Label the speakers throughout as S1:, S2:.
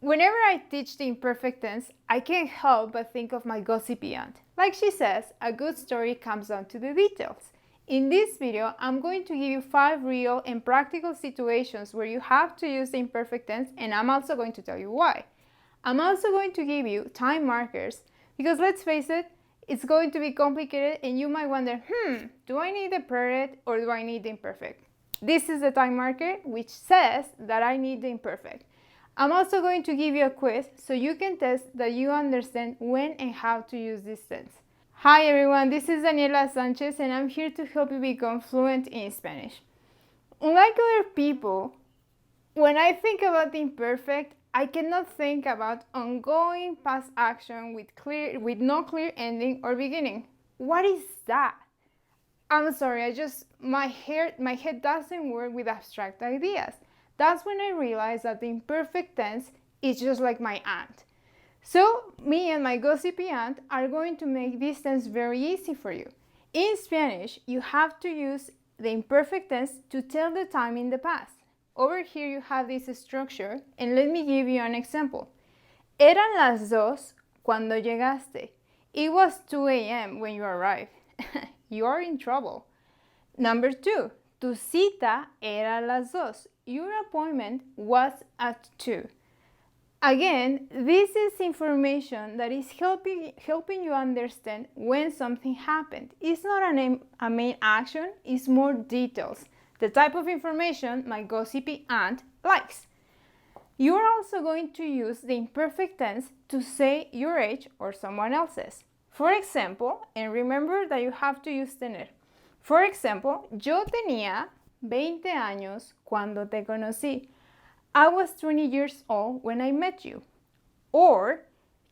S1: Whenever I teach the imperfect tense, I can't help but think of my gossipy aunt. Like she says, a good story comes down to the details. In this video, I'm going to give you 5 real and practical situations where you have to use the imperfect tense, and I'm also going to tell you why. I'm also going to give you time markers because let's face it, it's going to be complicated and you might wonder, do I need the preterite or do I need the imperfect? This is the time marker which says that I need the imperfect. I'm also going to give you a quiz so you can test that you understand when and how to use this tense. Hi everyone, this is Daniela Sanchez and I'm here to help you become fluent in Spanish. Unlike other people, when I think about the imperfect, I cannot think about ongoing past action with no clear ending or beginning. What is that? I'm sorry, my head doesn't work with abstract ideas. That's when I realized that the imperfect tense is just like my aunt. So me and my gossipy aunt are going to make this tense very easy for you. In Spanish, you have to use the imperfect tense to tell the time in the past. Over here you have this structure, and let me give you an example. Eran las 2 cuando llegaste. It was 2 a.m. when you arrived. You are in trouble. Number 2. Tu cita era las 2. Your appointment was at 2. Again, this is information that is helping you understand when something happened. It's not a main action, it's more details. The type of information my gossipy aunt likes. You are also going to use the imperfect tense to say your age or someone else's. For example, and remember that you have to use tener. For example, yo tenía 20 años cuando te conocí. I was 20 years old when I met you. Or,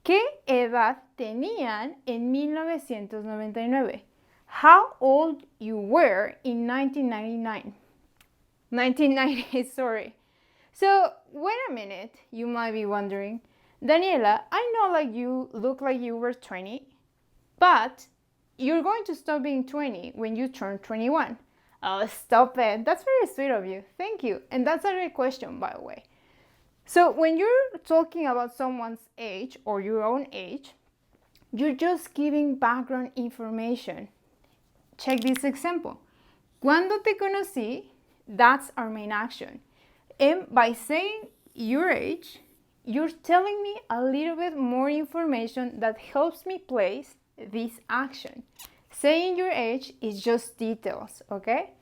S1: ¿qué edad tenían en 1999? How old you were in 1990, sorry. So, wait a minute, you might be wondering. Daniela, I know you look like you were 20, but you're going to stop being 20 when you turn 21. Oh, stop it. That's very sweet of you. Thank you. And that's a great question, by the way. So when you're talking about someone's age or your own age, you're just giving background information. Check this example. Cuando te conocí, that's our main action. And by saying your age, you're telling me a little bit more information that helps me place this action. Saying your age is just details, okay?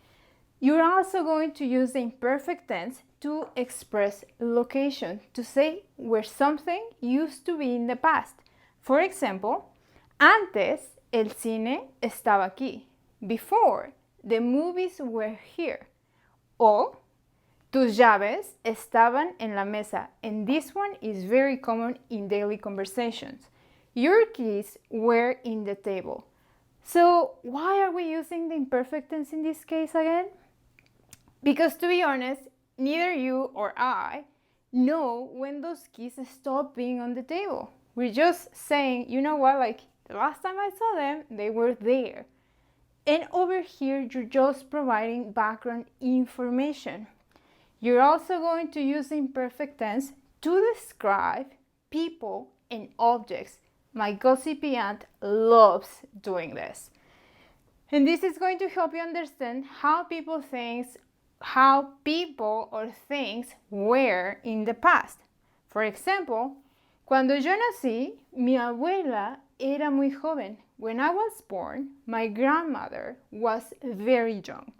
S1: You're also going to use the imperfect tense to express location, to say where something used to be in the past. For example, antes el cine estaba aquí. Before, the movies were here. O, tus llaves estaban en la mesa. And this one is very common in daily conversations. Your keys were in the table. So why are we using the imperfect tense in this case again? Because to be honest, neither you or I know when those keys stop being on the table. We're just saying, you know what, the last time I saw them, they were there. And over here, you're just providing background information. You're also going to use the imperfect tense to describe people and objects. My gossipy aunt loves doing this. And this is going to help you understand how people or things were in the past. For example, cuando yo nací, mi abuela era muy joven. When I was born, my grandmother was very young.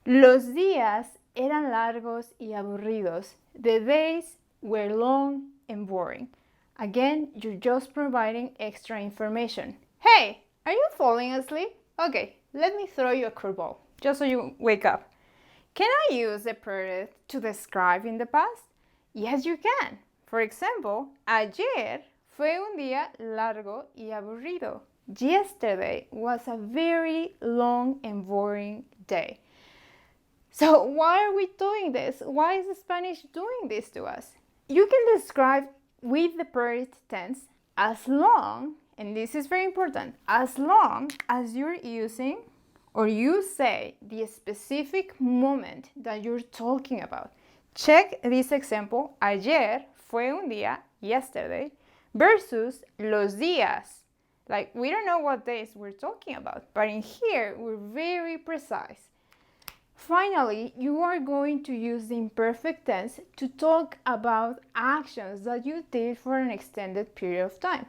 S1: Los días eran largos y aburridos. The days were long and boring. Again, you're just providing extra information. Hey, are you falling asleep? Okay, let me throw you a curveball, just so you wake up. Can I use the preterite to describe in the past? Yes, you can. For example, ayer fue un día largo y aburrido. Yesterday was a very long and boring day. So why are we doing this? Why is Spanish doing this to us? You can describe with the preterite tense as long, and this is very important, as long as you're using or you say the specific moment that you're talking about. Check this example. Ayer fue un día, yesterday, versus los días. Like, we don't know what days we're talking about, but in here, we're very precise. Finally, you are going to use the imperfect tense to talk about actions that you did for an extended period of time.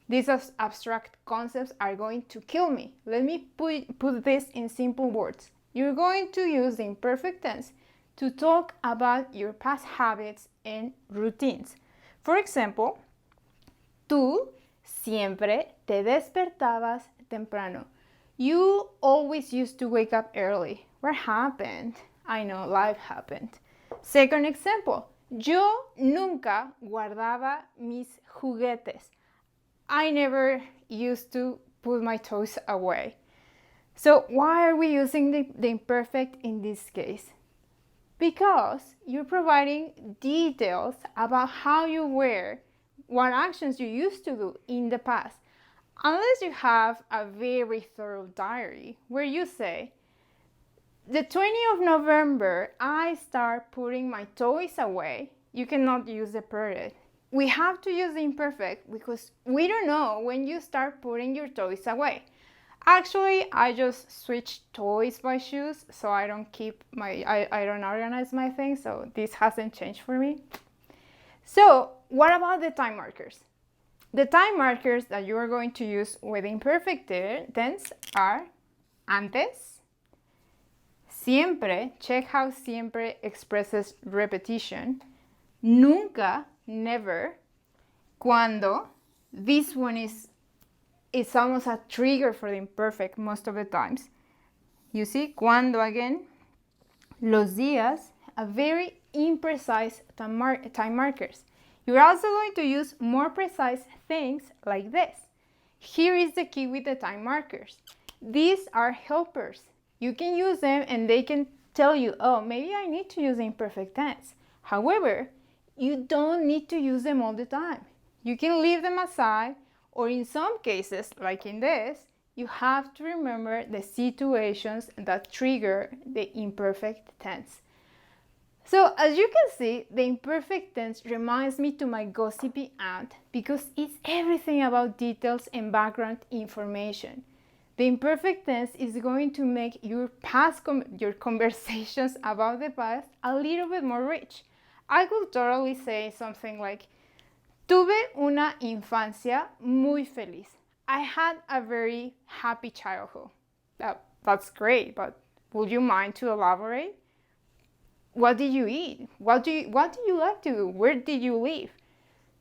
S1: These abstract concepts are going to kill me. Let me put this in simple words. You're going to use the imperfect tense to talk about your past habits and routines. For example, tú siempre te despertabas temprano. You always used to wake up early. What happened? I know, life happened. Second example, yo nunca guardaba mis juguetes. I never used to put my toys away. So why are we using the imperfect in this case? Because you're providing details about how you were, what actions you used to do in the past. Unless you have a very thorough diary where you say, the 20th of November, I start putting my toys away, you cannot use the preterite. We have to use the imperfect because we don't know when you start putting your toys away. Actually, I just switched toys by shoes, so I don't I don't organize my things, so this hasn't changed for me. So, what about the time markers? The time markers that you are going to use with imperfect tense are antes, siempre, check how siempre expresses repetition, nunca, never, cuando, this one is almost a trigger for the imperfect most of the times. You see, cuando again, los días, a very imprecise time markers. You're also going to use more precise things like this. Here is the key with the time markers. These are helpers. You can use them and they can tell you, oh, maybe I need to use the imperfect tense. However, you don't need to use them all the time. You can leave them aside, or in some cases, like in this, you have to remember the situations that trigger the imperfect tense. So as you can see, the imperfect tense reminds me to my gossipy aunt because it's everything about details and background information. The imperfect tense is going to make your your conversations about the past a little bit more rich. I could totally say something like, tuve una infancia muy feliz. I had a very happy childhood. That's great, but would you mind to elaborate? What did you eat? What do you like to do? Where did you live?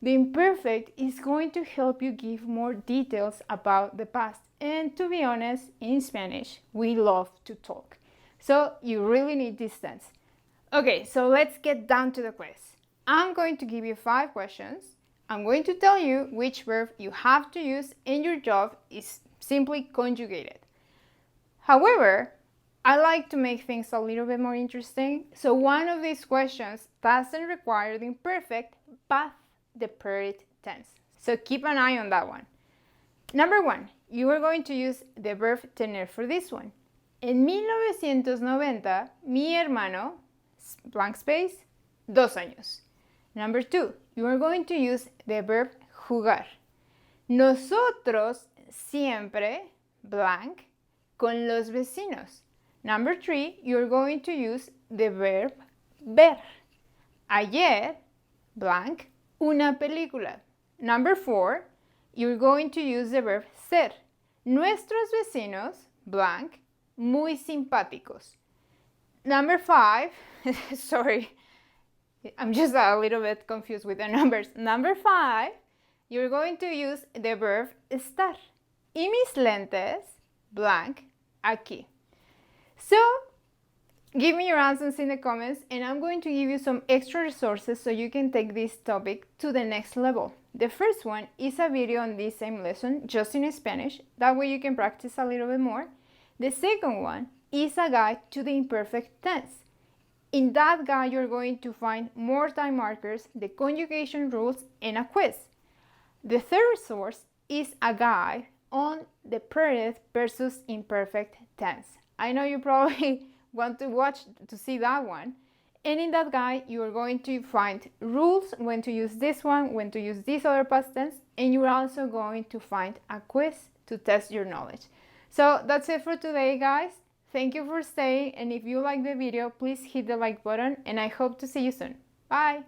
S1: The imperfect is going to help you give more details about the past. And to be honest, in Spanish, we love to talk. So you really need this tense. Okay, so let's get down to the quiz. I'm going to give you 5 questions. I'm going to tell you which verb you have to use, and your job is simply conjugated. However, I like to make things a little bit more interesting, so one of these questions doesn't require the imperfect, but the preterite tense. So keep an eye on that one. Number 1, you are going to use the verb tener for this one. En 1990, mi hermano, blank space, 2 años. Number 2, you are going to use the verb jugar. Nosotros siempre, blank, con los vecinos. Number 3, you're going to use the verb ver. Ayer, blank, una película. Number 4, you're going to use the verb ser. Nuestros vecinos, blank, muy simpáticos. Number 5, sorry, I'm just a little bit confused with the numbers. Number 5, you're going to use the verb estar. Y mis lentes, blank, aquí. So, give me your answers in the comments and I'm going to give you some extra resources so you can take this topic to the next level. The first one is a video on this same lesson, just in Spanish. That way you can practice a little bit more. The second one is a guide to the imperfect tense. In that guide, you're going to find more time markers, the conjugation rules, and a quiz. The third source is a guide on the preterite versus imperfect tense. I know you probably want to see that one. And in that guide, you are going to find rules, when to use this one, when to use this other past tense, and you're also going to find a quiz to test your knowledge. So that's it for today, guys. Thank you for staying, and if you like the video, please hit the like button, and I hope to see you soon. Bye!